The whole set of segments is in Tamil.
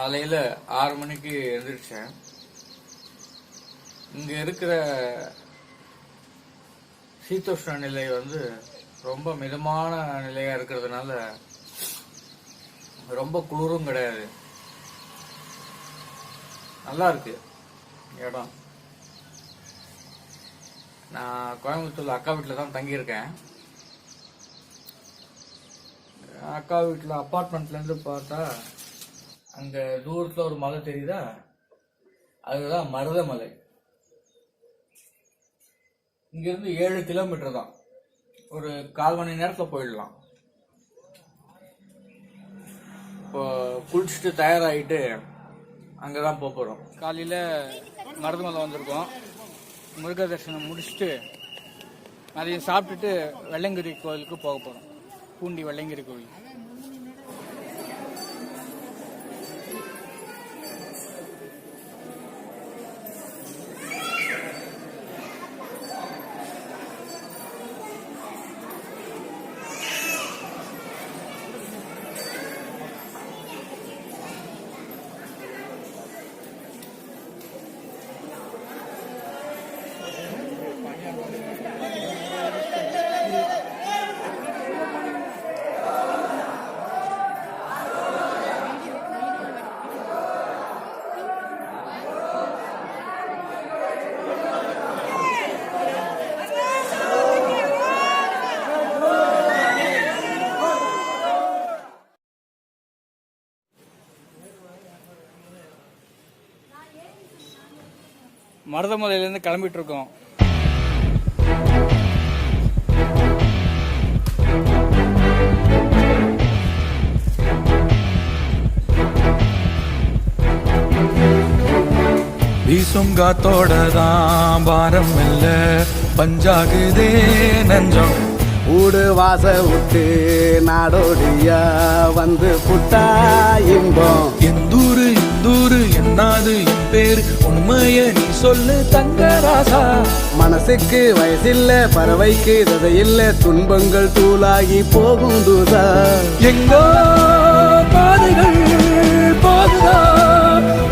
காலையில் 6 மணிக்கு எழுந்திரிச்சேன். இங்கே இருக்கிற சீதோஷ்ண நிலை ரொம்ப மிதமான நிலையாக இருக்கிறதுனால ரொம்ப குளிரும் கிடையாது. நல்லா இருக்கு இடம். நான் கோயம்புத்தூர்ல அக்கா வீட்டில் தான் தங்கியிருக்கேன். அக்கா வீட்டில் அப்பார்ட்மெண்ட்லேருந்து பார்த்தா அங்கே தூரத்தில் ஒரு மலை தெரியுதா, அதுதான் மருதமலை. இங்கேருந்து 7 கிலோமீட்டர் தான், ஒரு 1/4 மணி நேரத்தில் போயிடலாம். இப்போ குளிச்சுட்டு தயாராகிட்டு அங்கே தான் போகிறோம். காலையில் மருதமலை வந்திருக்கோம். முருக தரிசனம் முடிச்சுட்டு அதையும் சாப்பிட்டுட்டு வெள்ளங்கிரி கோயிலுக்கு போக போகிறோம். பூண்டி வெள்ளங்கிரி கோயில். மருதமலையிலேருந்து கிளம்பிட்டு இருக்கோம். வீசும் காத்தோட தான் பாரம் இல்ல, பஞ்சாகுதே நஞ்சம். ஊடு வாச விட்டு நாடோடியா வந்து புட்டா இன்பம். எந்தூரு இந்தூரு என்னாது என் பேரு, உண்மைய நீ சொல்லு தங்கராசா. மனசுக்கு வயசில்ல, பறவைக்கு ததையில்ல, துன்பங்கள் தூளாகி போகும் தூசா. எங்கோ பாதைகள் போகுதா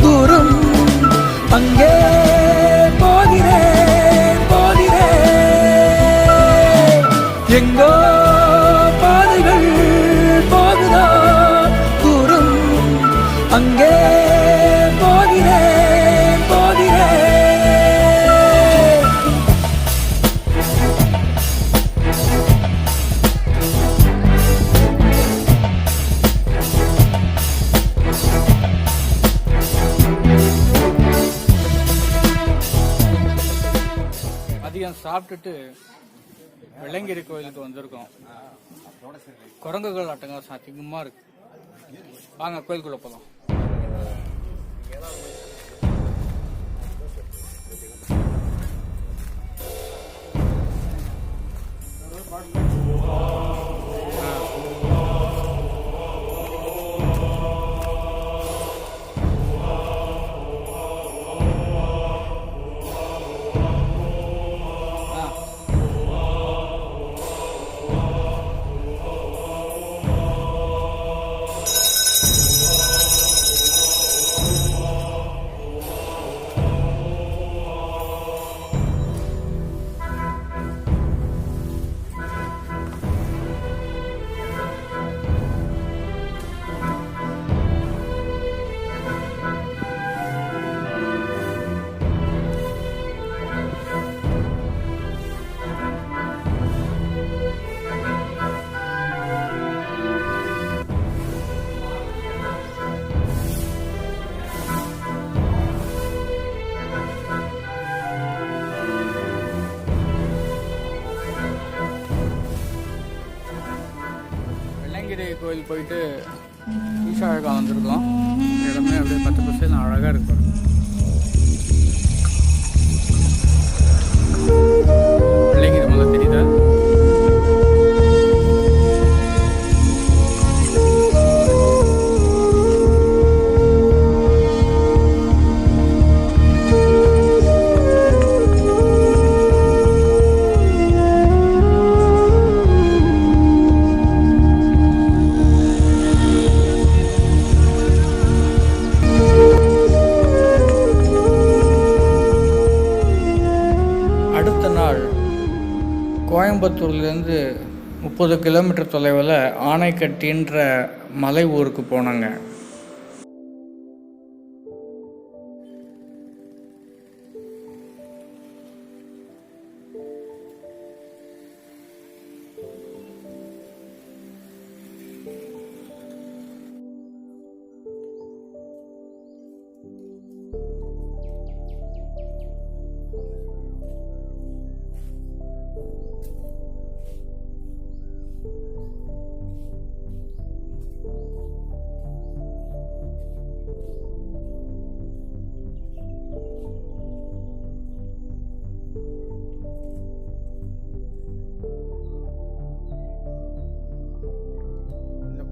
தூரம், அங்கே போகிறேன் போகிறேன். எங்கோ பாதைகள் போகுதா தூரம், அங்கே போகிறேன் போகிறேன். மதியம் சாப்பிட்டுட்டு வெள்ளங்கிரி கோயிலுக்கு வந்திருக்கோம். குரங்குகள் அட்டகாசம் அதிகமா இருக்கு. வாங்க கோயிலுக்குள்ள போலாம். வெள்ளங்கிரி கோயில் போயிட்டு ஈஷா அழகா வந்திருக்கோம். இடமே அப்படியே 10 பர்சன்ட் அழகாக இருக்கு. வெள்ளங்கிரி மலை தெரியுதா? கோயம்புத்தூர்லேருந்து 30 கிலோமீட்டர் தொலைவில் ஆனைக்கட்டின்ற மலை ஊருக்கு போனாங்க.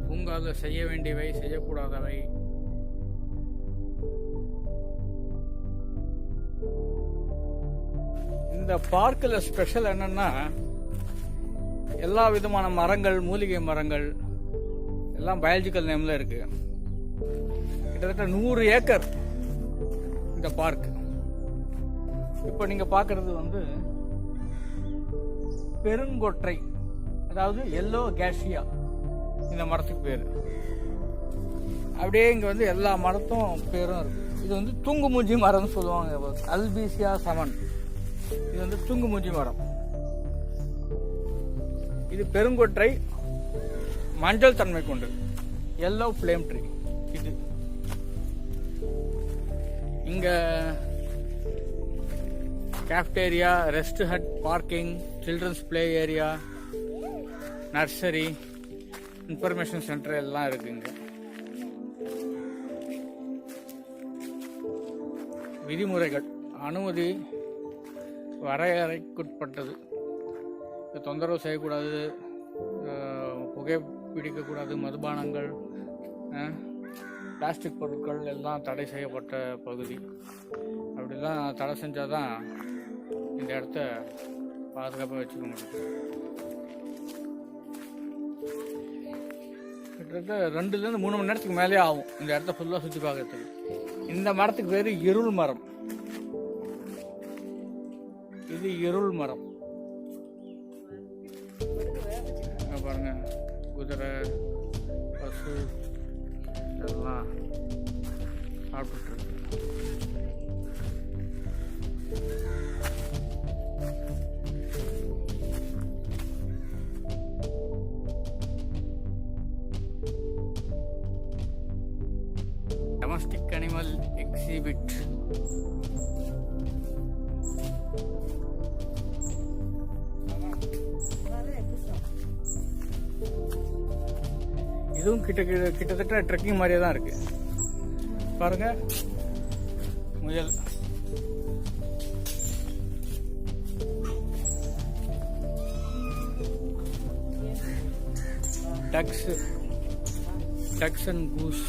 பூங்காவில் செய்ய வேண்டியவை, செய்யக்கூடாதவை, இந்த பார்க்கில் ஸ்பெஷல் என்னன்னா எல்லா விதமான மரங்கள், மூலிகை மரங்கள் எல்லாம் பயாலஜிக்கல் நேம்ல இருக்கு. கிட்டத்தட்ட 100 ஏக்கர் இந்த பார்க். இப்போ நீங்க பார்க்கறது பெருங்கொற்றை, அதாவது எல்லோ கேஷியா இந்த மரத்துக்கு பேர். அப்படியே இங்கே எல்லா மரத்தும் பேரும் இருக்கு. இது தூங்கு மூஞ்சி மரம்னு சொல்லுவாங்க, அல்பீசியா சமன். இது தூங்கு மூஞ்சி மரம். இது பெருங்கொற்றை, மஞ்சள் தன்மை கொண்டு, எல்லோ ஃப்ளேம் ட்ரீ. இது இங்க cafeteria, rest hut, parking, children's play area, nursery, information centre எல்லாம் இருக்குங்க. விதிமுறைகள், அனுமதி வரையறைக்குட்பட்டது. தொந்தரவு செய்யக்கூடாது, புகை பிடிக்கக்கூடாது, மதுபானங்கள், பிளாஸ்டிக் பொருட்கள் எல்லாம் தடை செய்யப்பட்ட பகுதி. அப்படிலாம் தடை செஞ்சாதான் இந்த இடத்த பாதுகாப்பாக வச்சுக்க முடியும். கிட்டத்தட்ட 2-3 மணி நேரத்துக்கு மேலே ஆகும் இந்த இடத்த ஃபுல்லாக சுற்றி பார்க்கறதுக்கு. இந்த மரத்துக்கு பேர் இருள் மரம். இது இருள் மரம். பாருங்க, குதிரை, பசு எல்லாம் சாப்பிட்டு இருக்கு. Domestic animal exhibit. இதுவும் கிட்டத்தட்ட ட்ரெக்கிங் மாதிரியே தான் இருக்கு. பாருங்க, முயல், ducks and goose,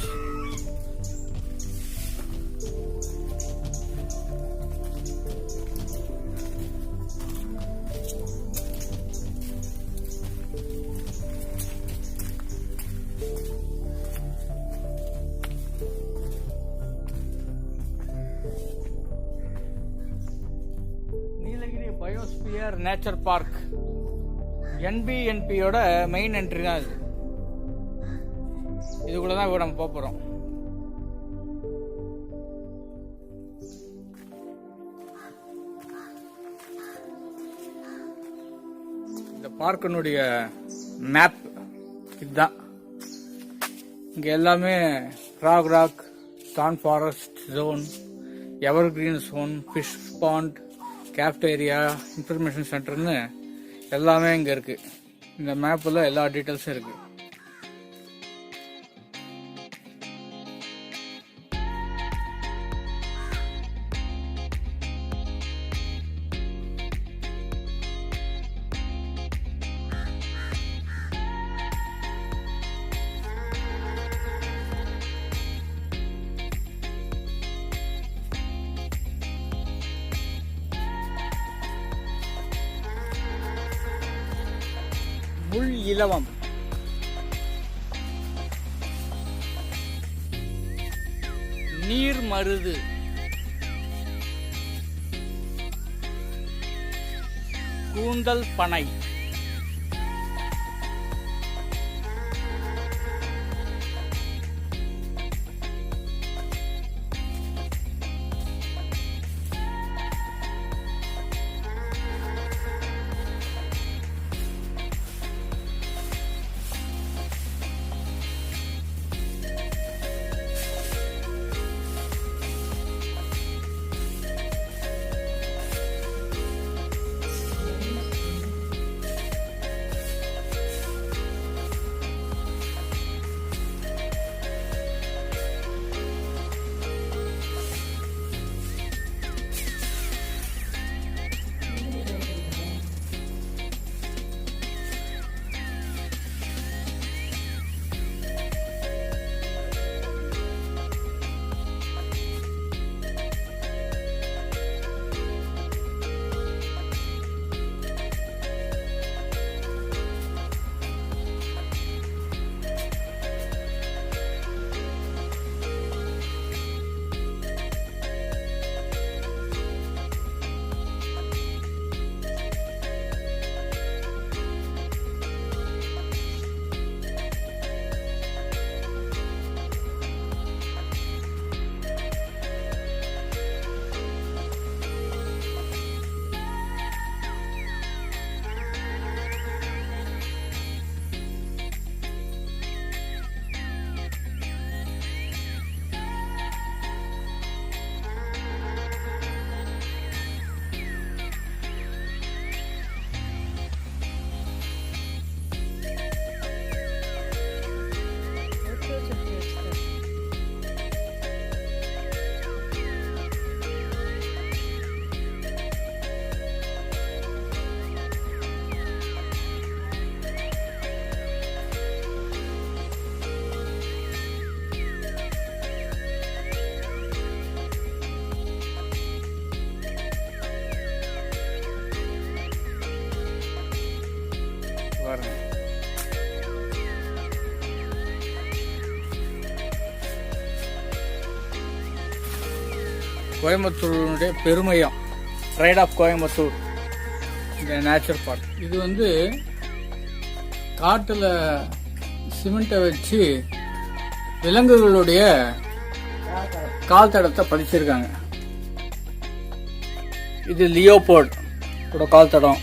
biosphere nature park, NBNPயோட மெயின் என்ட்ரி தான் இது. இதுக்குள்ள தான் நம்ம போக போகிறோம். இந்த பார்க்கினுடைய மேப் இதுதான். இங்கே எல்லாமே ராக், தான் forest zone, evergreen zone, fish pond, cafeteria, information சென்டர்னு எல்லாமே இங்கே இருக்குது. இந்த மேப்பில் எல்லா டீட்டெயில்ஸும் இருக்குது. முள் இலவம், நீர் மருது, கூந்தல் பனை. கோயம்புத்தூருடைய பெருமையம் ரைட் ஆஃப் கோயம்புத்தூர் இந்த நேச்சர் பார்க். இது வந்து காட்டில் சிமெண்ட்டை வச்சு விலங்குகளுடைய கால் தடத்தை பதிச்சிருக்காங்க. இது லியோபோர்ட் கூட கால் தடம்,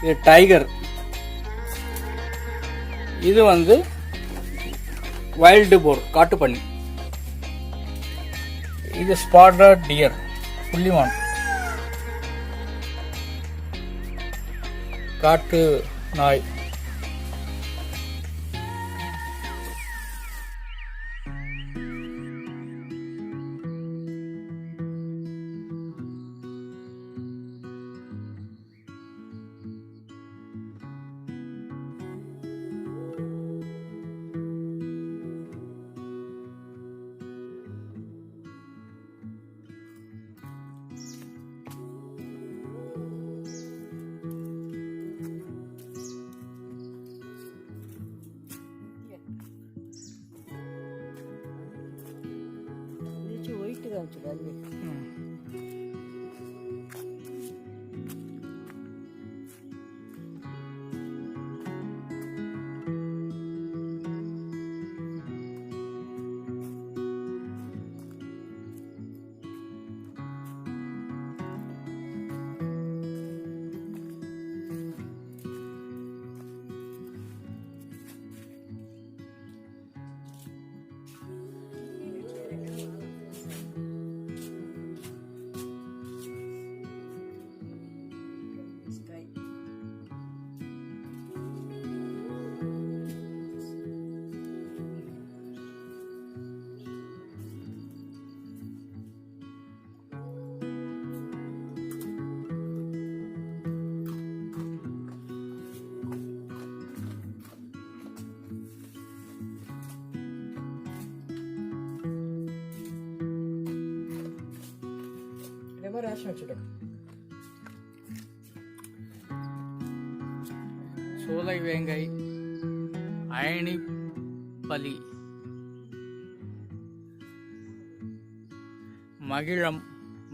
இது டைகர், இது வந்து வைல்டு போர் காட்டுப்பன்னி, இது ஸ்பாட்டட் டியர் புள்ளிமான், காட்டு நாய், சோலை வேங்கை, அயனி பலி, மகிழம்,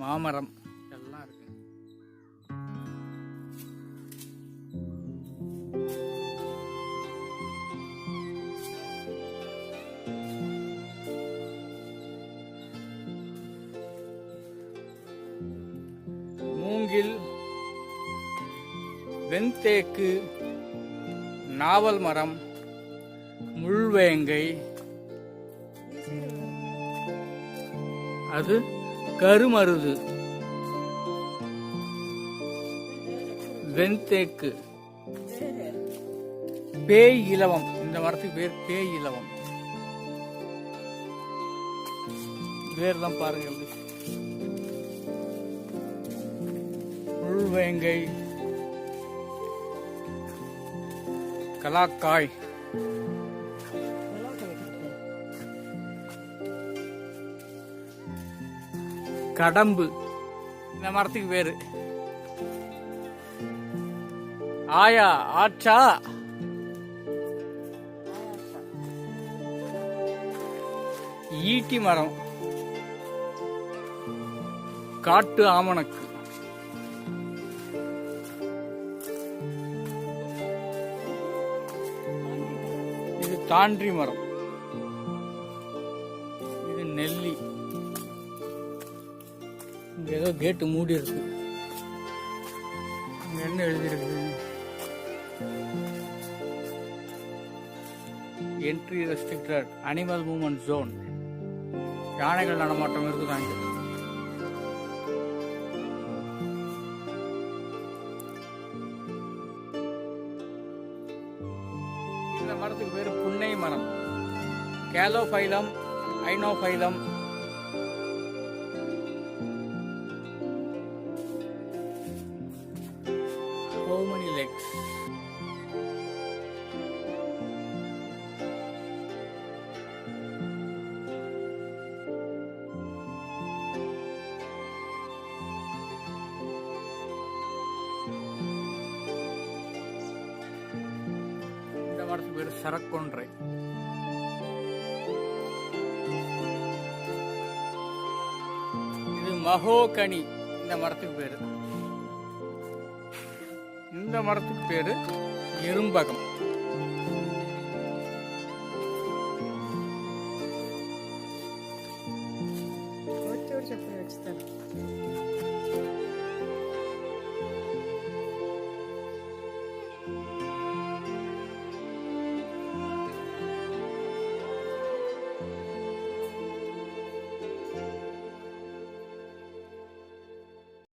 மாமரம் எல்லாம் இருக்கு. வெண்தேக்கு, நாவல் மரம், முள்வேங்கை, அது கருமருது, வெண்தேக்கு, பேய் இலவம். இந்த மரத்துக்கு பேர் பேய் இலவம். பேர்லாம் பாருங்க எப்படி. முள்வேங்கை, கலாக்காய், கடம்பு. இந்த மரத்துக்கு பேரு ஆயா, ஆச்சா, ஈட்டி மரம், காட்டு ஆமணக்கு, இது தாண்டி மரம், இது நெல்லி. இங்க ஏதோ கேட்டு மூடி இருக்கு. இங்க என்ன எழுதியிருக்கு? Entry restricted, animal movement zone. யானைகள் நடமாட்டம் இருக்குதாங்க. இந்த மரத்துக்கு பேரு புன்னை மரம். கேலோபைலம், ஐனோபைலம், how many legs? இந்த மரத்துக்கு பேரு சரக்கொன்றை. இது மகோகனி. இந்த மரத்துக்கு பேரு. இந்த மரத்துக்கு பேரு எறும்பகம். చెప్పు